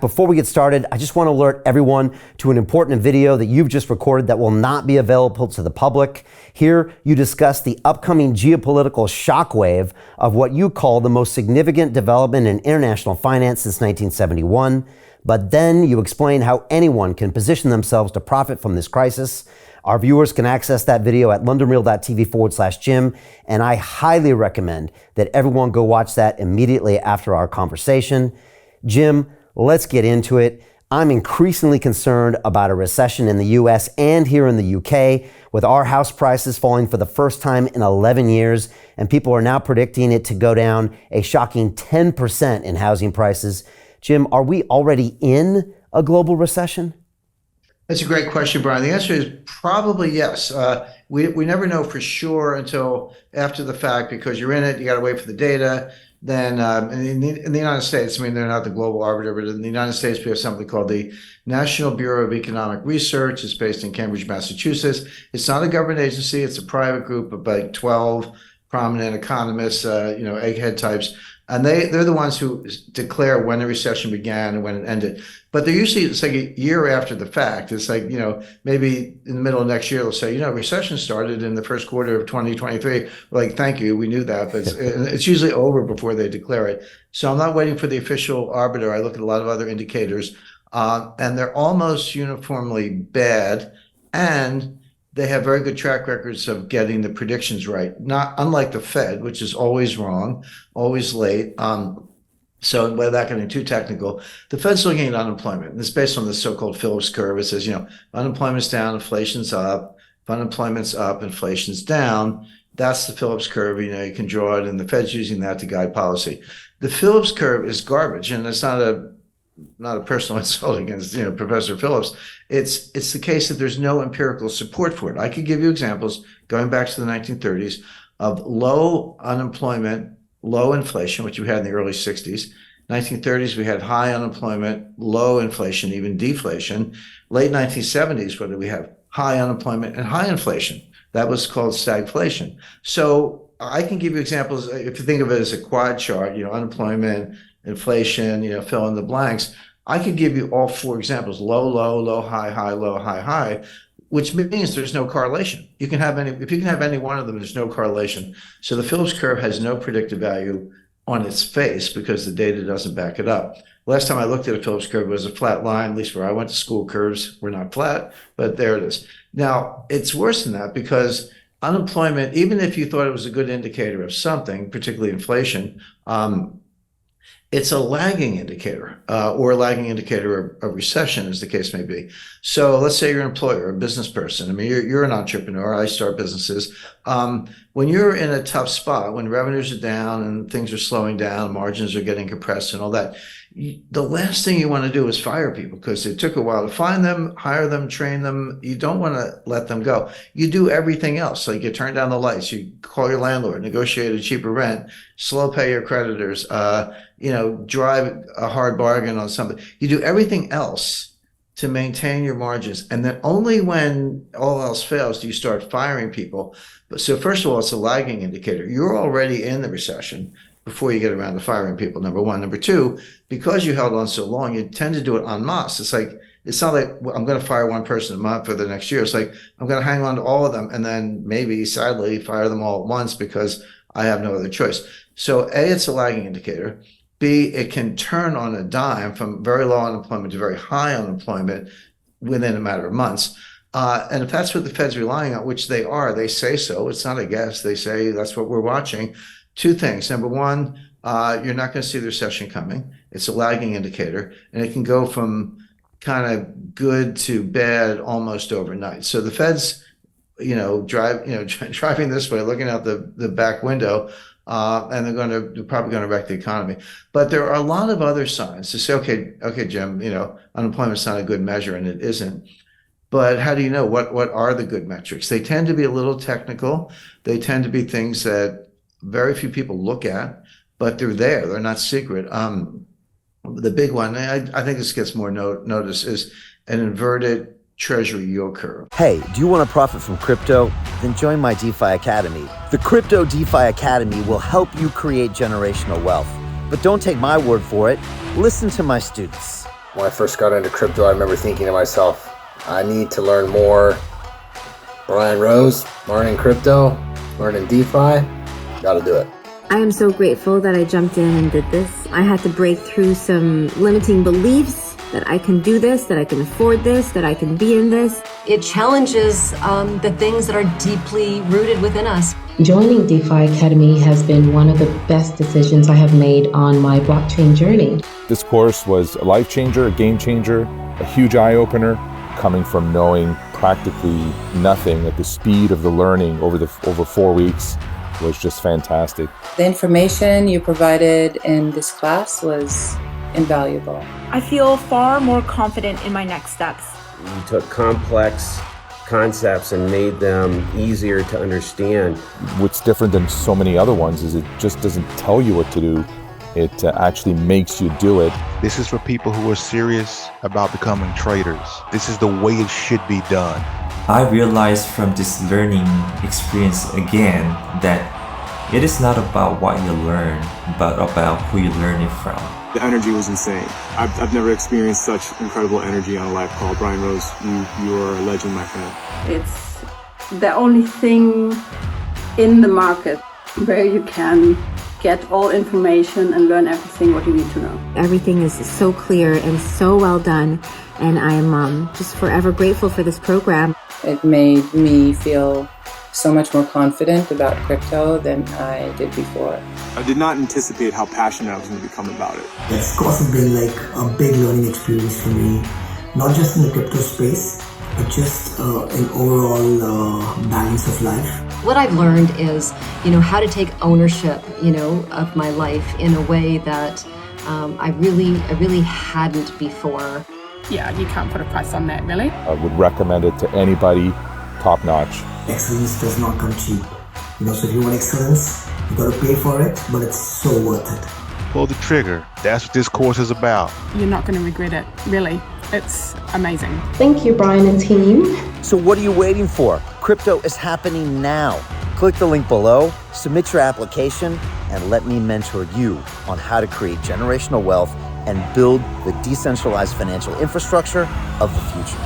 Before we get started, I just want to alert everyone to an important video that you've just recorded that will not be available to the public. Here, you discuss the upcoming geopolitical shockwave of what you call the most significant development in international finance since 1971. But then you explain how anyone can position themselves to profit from this crisis. Our viewers can access that video at londonreal.tv/Jim, and I highly recommend that everyone go watch that immediately after our conversation. Jim, let's get into it. I'm increasingly concerned about a recession in the US and here in the UK, with our house prices falling for the first time in 11 years, and people are now predicting it to go down a shocking 10% in housing prices. Jim, are we already in a global recession? That's a great question, Brian. The answer is probably yes. We never know for sure until after the fact, because you're in it, you got to wait for the data. Then in the United States, I mean, they're not the global arbiter, but in the United States, we have something called the National Bureau of Economic Research. It's based in Cambridge, Massachusetts. It's not a government agency. It's a private group of about 12 prominent economists, egghead types. And they're the ones who declare when the recession began and when it ended. But they're usually, it's like a year after the fact. It's like, maybe in the middle of next year, they'll say, recession started in the first quarter of 2023. We're like, thank you, we knew that. But it's usually over before they declare it. So I'm not waiting for the official arbiter. I look at a lot of other indicators, and they're almost uniformly bad. And they have very good track records of getting the predictions right. Not unlike the Fed, which is always wrong, always late. So without getting too technical, the Fed's looking at unemployment. And it's based on the so-called Phillips curve. It says, unemployment's down, inflation's up. If unemployment's up, inflation's down. That's the Phillips curve. You can draw it, and the Fed's using that to guide policy. The Phillips curve is garbage, and it's not a personal insult against Professor Phillips. It's the case that there's no empirical support for it. I could give you examples going back to the 1930s of low unemployment, low inflation, which we had in the early 60s. 1930s, we had high unemployment, low inflation, even deflation. Late 1970s, what did we have? High unemployment and high inflation. That was called stagflation. So I can give you examples. If you think of it as a quad chart, unemployment, inflation, fill in the blanks. I could give you all four examples: low, low, low, high, high, low, high, high, which means there's no correlation. If you can have any one of them, there's no correlation. So the Phillips curve has no predictive value on its face because the data doesn't back it up. Last time I looked at a Phillips curve, it was a flat line. At least where I went to school, curves were not flat, but there it is. Now, it's worse than that because unemployment, even if you thought it was a good indicator of something, particularly inflation, it's a lagging indicator or a lagging indicator of recession, as the case may be. So let's say you're an employer, a business person. I mean, you're an entrepreneur. I start businesses. When you're in a tough spot, when revenues are down and things are slowing down, margins are getting compressed and all that, the last thing you want to do is fire people because it took a while to find them, hire them, train them. You don't want to let them go. You do everything else. Like you turn down the lights, you call your landlord, negotiate a cheaper rent, slow pay your creditors, drive a hard bargain on something. You do everything else to maintain your margins. And then only when all else fails do you start firing people. So first of all, it's a lagging indicator. You're already in the recession before you get around to firing people, number one. Number two, because you held on so long, you tend to do it en masse. It's not like I'm going to fire one person a month for the next year. It's like I'm going to hang on to all of them and then maybe, sadly, fire them all at once because I have no other choice. So A, it's a lagging indicator. B, it can turn on a dime from very low unemployment to very high unemployment within a matter of months. And if that's what the Fed's relying on, which they are, they say so. It's not a guess. They say that's what we're watching. Two things. Number one, you're not going to see the recession coming. It's a lagging indicator, and it can go from kind of good to bad almost overnight. So the Fed's, driving this way, looking out the back window, and they're probably going to wreck the economy. But there are a lot of other signs to say, okay, Jim, unemployment's not a good measure, and it isn't. But how do you know what are the good metrics? They tend to be a little technical. They tend to be things that very few people look at, but they're there. They're not secret. The big one, I think this gets more notice, is an inverted treasury yield curve. Hey, do you want to profit from crypto? Then join my DeFi Academy. The Crypto DeFi Academy will help you create generational wealth. But don't take my word for it. Listen to my students. When I first got into crypto, I remember thinking to myself, I need to learn more. Brian Rose, learning crypto, learning DeFi, gotta do it. I am so grateful that I jumped in and did this. I had to break through some limiting beliefs that I can do this, that I can afford this, that I can be in this. It challenges the things that are deeply rooted within us. Joining DeFi Academy has been one of the best decisions I have made on my blockchain journey. This course was a life changer, a game changer, a huge eye-opener, coming from knowing practically nothing at the speed of the learning over 4 weeks was just fantastic. The information you provided in this class was invaluable. I feel far more confident in my next steps. You took complex concepts and made them easier to understand. What's different than so many other ones is it just doesn't tell you what to do. It actually makes you do it. This is for people who are serious about becoming traders. This is the way it should be done. I realized from this learning experience again that it is not about what you learn, but about who you learn it from. The energy was insane. I've never experienced such incredible energy on a live call. Brian Rose, you are a legend, my friend. It's the only thing in the market where you can get all information and learn everything what you need to know. Everything is so clear and so well done, and I'm just forever grateful for this program. It made me feel so much more confident about crypto than I did before. I did not anticipate how passionate I was going to become about it. This course has been like a big learning experience for me, not just in the crypto space, but just in overall balance of life. What I've learned is, how to take ownership, of my life in a way that I really hadn't before. Yeah, you can't put a price on that, really. I would recommend it to anybody, top notch. Excellence does not come cheap. So if you want excellence, you gotta pay for it, but it's so worth it. Pull the trigger. That's what this course is about. You're not going to regret it, really. It's amazing. Thank you, Brian and team. So what are you waiting for? Crypto is happening now. Click the link below, submit your application, and let me mentor you on how to create generational wealth and build the decentralized financial infrastructure of the future.